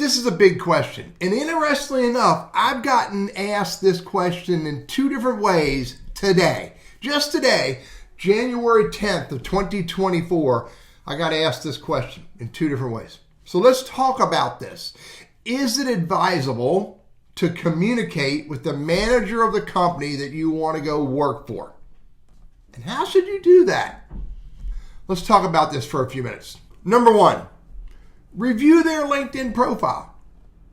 This is a big question. And interestingly enough, I've gotten asked this question in two different ways today. Just today, January 10th of 2024, I got asked this question in two different ways. So let's talk about this. Is it advisable to communicate with the manager of the company that you want to go work for? And how should you do that? Let's talk about this for a few minutes. Number one, review their LinkedIn profile.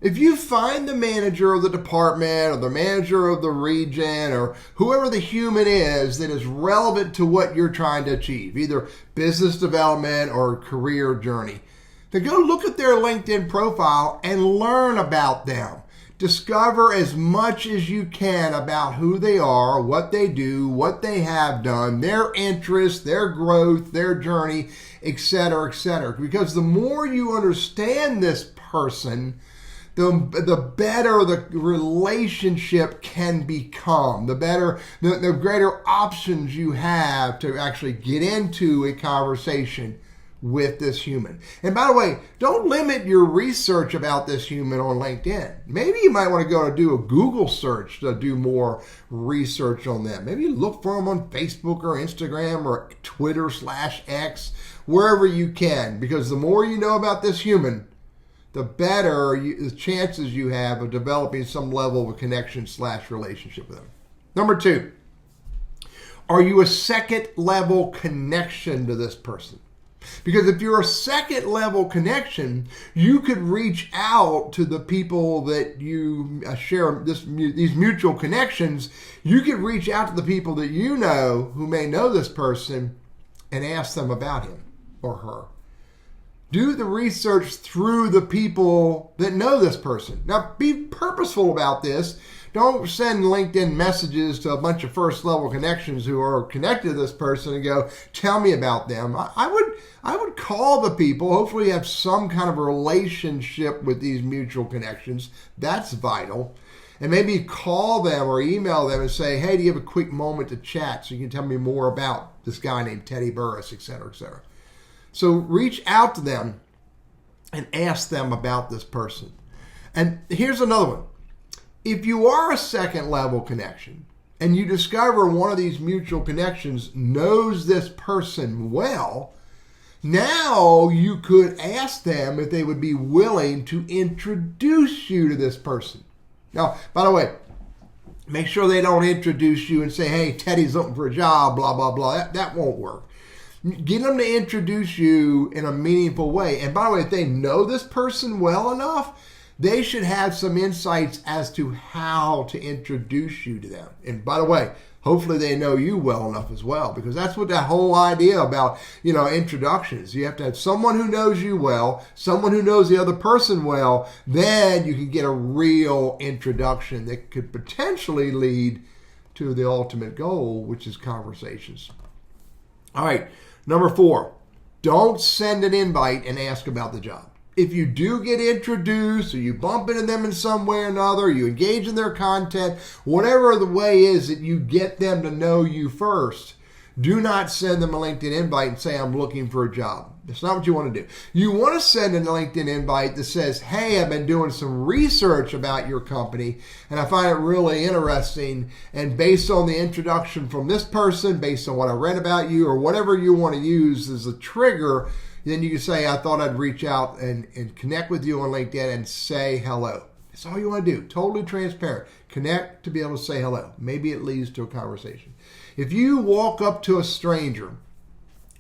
If you find the manager of the department or the manager of the region or whoever the human is that is relevant to what you're trying to achieve, either business development or career journey, then go look at their LinkedIn profile and learn about them. Discover as much as you can about who they are, what they do, what they have done, their interests, their growth, their journey, etc., etc. Because the more you understand this person, the better the relationship can become, the greater options you have to actually get into a conversation with this human. And by the way, don't limit your research about this human on LinkedIn. Maybe you might want to go to do a Google search to do more research on them. Maybe look for them on Facebook or Instagram or Twitter/X, wherever you can, because the more you know about this human, the better the chances you have of developing some level of a connection/relationship with them. Number two, are you a second level connection to this person? Because if you're a second level connection, you could reach out to the people that you share these mutual connections. You could reach out to the people that you know who may know this person and ask them about him or her. Do the research through the people that know this person. Now, be purposeful about this. Don't send LinkedIn messages to a bunch of first level connections who are connected to this person and go, tell me about them. I would call the people. Hopefully you have some kind of relationship with these mutual connections. That's vital. And maybe call them or email them and say, hey, do you have a quick moment to chat so you can tell me more about this guy named Teddy Burriss, et cetera, et cetera. So reach out to them and ask them about this person. And here's another one. If you are a second level connection and you discover one of these mutual connections knows this person well, now you could ask them if they would be willing to introduce you to this person. Now, by the way, make sure they don't introduce you and say, hey, Teddy's looking for a job, blah, blah, blah. That won't work. Get them to introduce you in a meaningful way. And by the way, if they know this person well enough, they should have some insights as to how to introduce you to them. And by the way, hopefully they know you well enough as well, because that's what that whole idea about, introductions. You have to have someone who knows you well, someone who knows the other person well, then you can get a real introduction that could potentially lead to the ultimate goal, which is conversations. All right, number 4, don't send an invite and ask about the job. If you do get introduced or you bump into them in some way or another, you engage in their content, whatever the way is that you get them to know you first, do not send them a LinkedIn invite and say, I'm looking for a job. That's not what you want to do. You want to send a LinkedIn invite that says, hey, I've been doing some research about your company and I find it really interesting. And based on the introduction from this person, based on what I read about you or whatever you want to use as a trigger, then you can say, I thought I'd reach out and connect with you on LinkedIn and say hello. That's all you want to do. Totally transparent. Connect to be able to say hello. Maybe it leads to a conversation. If you walk up to a stranger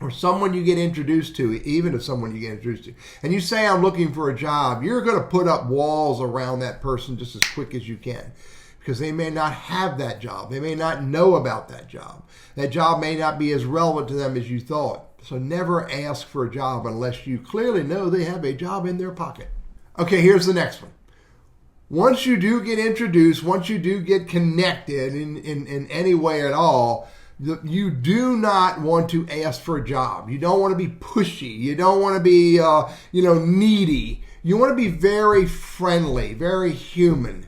or someone you get introduced to, even if someone you get introduced to, and you say, I'm looking for a job, you're going to put up walls around that person just as quick as you can, because they may not have that job. They may not know about that job. That job may not be as relevant to them as you thought. So never ask for a job unless you clearly know they have a job in their pocket. Okay, here's the next one. Once you do get introduced, once you do get connected in any way at all, you do not want to ask for a job. You don't want to be pushy. You don't want to be, needy. You want to be very friendly, very human.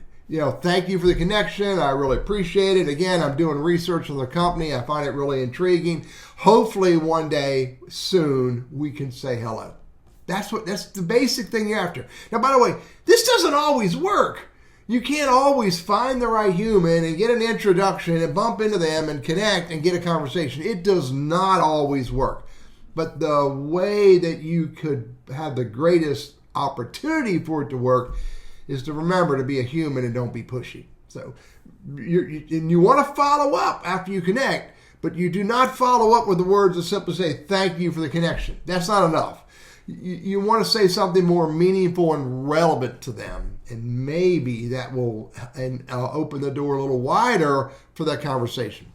Thank you for the connection. I really appreciate it. Again, I'm doing research on the company. I find it really intriguing. Hopefully one day soon we can say hello. That's the basic thing you're after. Now, by the way, this doesn't always work. You can't always find the right human and get an introduction and bump into them and connect and get a conversation. It does not always work. But the way that you could have the greatest opportunity for it to work is to remember to be a human and don't be pushy. So you want to follow up after you connect, but you do not follow up with the words that simply say, thank you for the connection. That's not enough. You want to say something more meaningful and relevant to them, and maybe that will open the door a little wider for that conversation.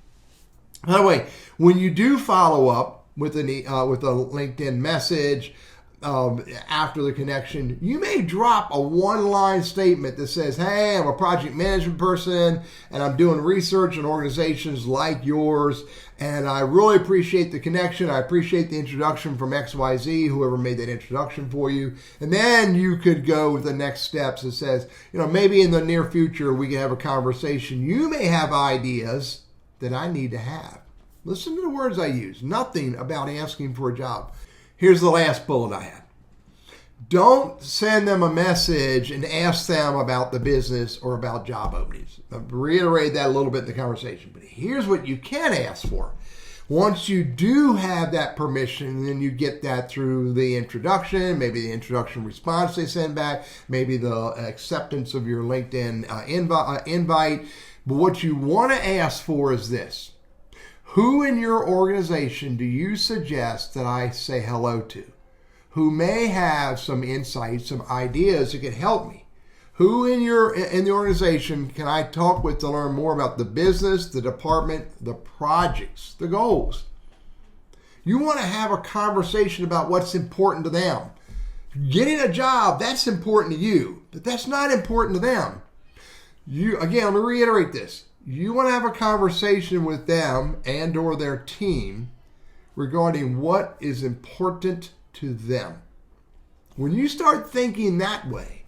By the way, when you do follow up with a LinkedIn message after the connection, you may drop a one-line statement that says, hey, I'm a project management person and I'm doing research on organizations like yours, and I really appreciate the connection. I appreciate the introduction from XYZ, whoever made that introduction for you. And then you could go with the next steps that says, maybe in the near future we can have a conversation. You may have ideas that I need to have. Listen to the words I use. Nothing about asking for a job. Here's the last bullet I had. Don't send them a message and ask them about the business or about job openings. I've reiterated that a little bit in the conversation, but here's what you can ask for. Once you do have that permission, then you get that through the introduction, maybe the introduction response they send back, maybe the acceptance of your LinkedIn invite. But what you want to ask for is this. Who in your organization do you suggest that I say hello to? Who may have some insights, some ideas that could help me? Who in the organization can I talk with to learn more about the business, the department, the projects, the goals? You want to have a conversation about what's important to them. Getting a job, that's important to you, but that's not important to them. Again, let me reiterate this. You want to have a conversation with them and or their team regarding what is important to them. When you start thinking that way,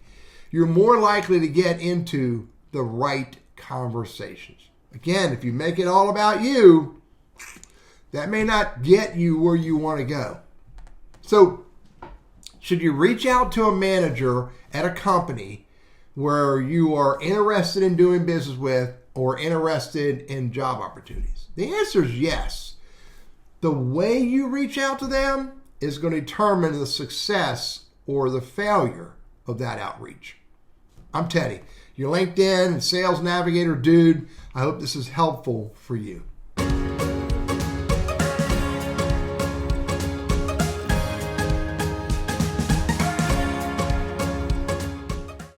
you're more likely to get into the right conversations. Again, if you make it all about you, that may not get you where you want to go. So, should you reach out to a manager at a company where you are interested in doing business with or interested in job opportunities? The answer is yes. The way you reach out to them is going to determine the success or the failure of that outreach. I'm Teddy, your LinkedIn and Sales Navigator dude. I hope this is helpful for you.